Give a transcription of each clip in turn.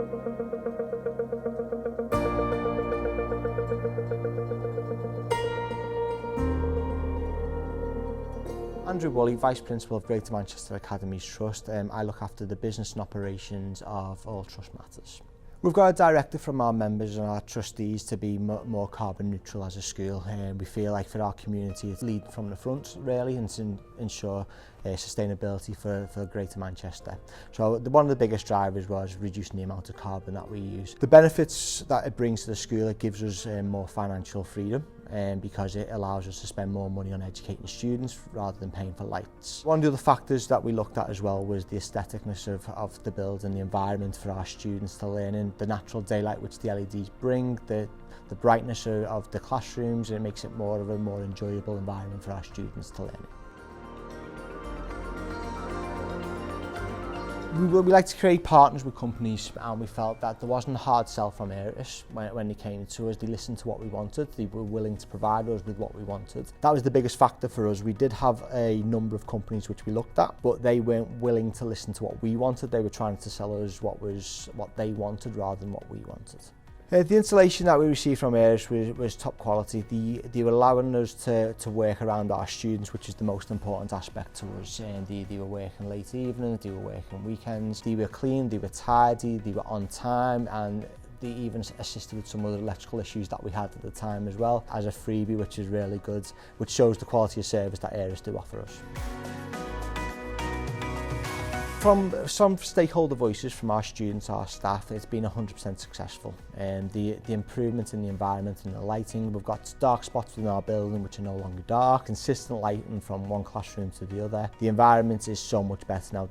Andrew Woolley, Vice Principal of Greater Manchester Academies Trust. I look after the business and operations of all trust matters. We've got a directive from our members and our trustees to be more carbon neutral as a school. We feel like for our community it's leading from the front really, and to ensure sustainability for Greater Manchester. So one of the biggest drivers was reducing the amount of carbon that we use. The benefits that it brings to the school, it gives us more financial freedom. Because it allows us to spend more money on educating students rather than paying for lights. One of the other factors that we looked at as well was the aestheticness of the building, the environment for our students to learn in, the natural daylight which the LEDs bring, the brightness of the classrooms, and it makes it more of a more enjoyable environment for our students to learn in. We like to create partners with companies, and we felt that there wasn't a hard sell from Airis when they came to us. They listened to what we wanted, they were willing to provide us with what we wanted. That was the biggest factor for us. We did have a number of companies which we looked at, but they weren't willing to listen to what we wanted. They were trying to sell us what they wanted rather than what we wanted. The installation that we received from Airis was top quality. They were allowing us to work around our students, which is the most important aspect to us. They were working late evenings, they were working weekends, they were clean, they were tidy, they were on time, and they even assisted with some other electrical issues that we had at the time as well, as a freebie, which is really good, which shows the quality of service that Airis do offer us. From some stakeholder voices from our students, our staff, it's been 100% successful. The improvement in the environment and the lighting, we've got dark spots within our building which are no longer dark, consistent lighting from one classroom to the other. The environment is so much better now.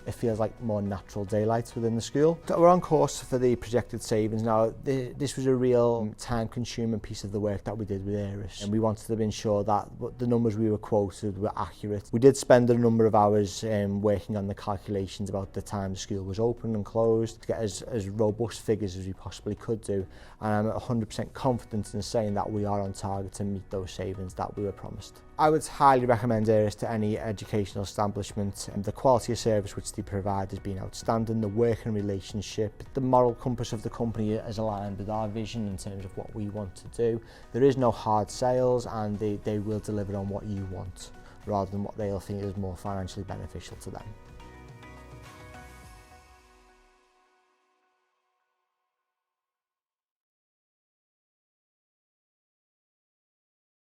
It feels like more natural daylight within the school. We're on course for the projected savings now. This was a real time-consuming piece of the work that we did with Airis, and we wanted to ensure that the numbers we were quoted were accurate. We did spend a number of hours working on the calculations about the time the school was open and closed to get as robust figures as we possibly could do, and I'm 100% confident in saying that we are on target to meet those savings that we were promised. I would highly recommend Airis to any educational establishment. The quality of service which they provide has been outstanding. The working relationship, the moral compass of the company is aligned with our vision in terms of what we want to do. There is no hard sales, and they will deliver on what you want rather than what they'll think is more financially beneficial to them.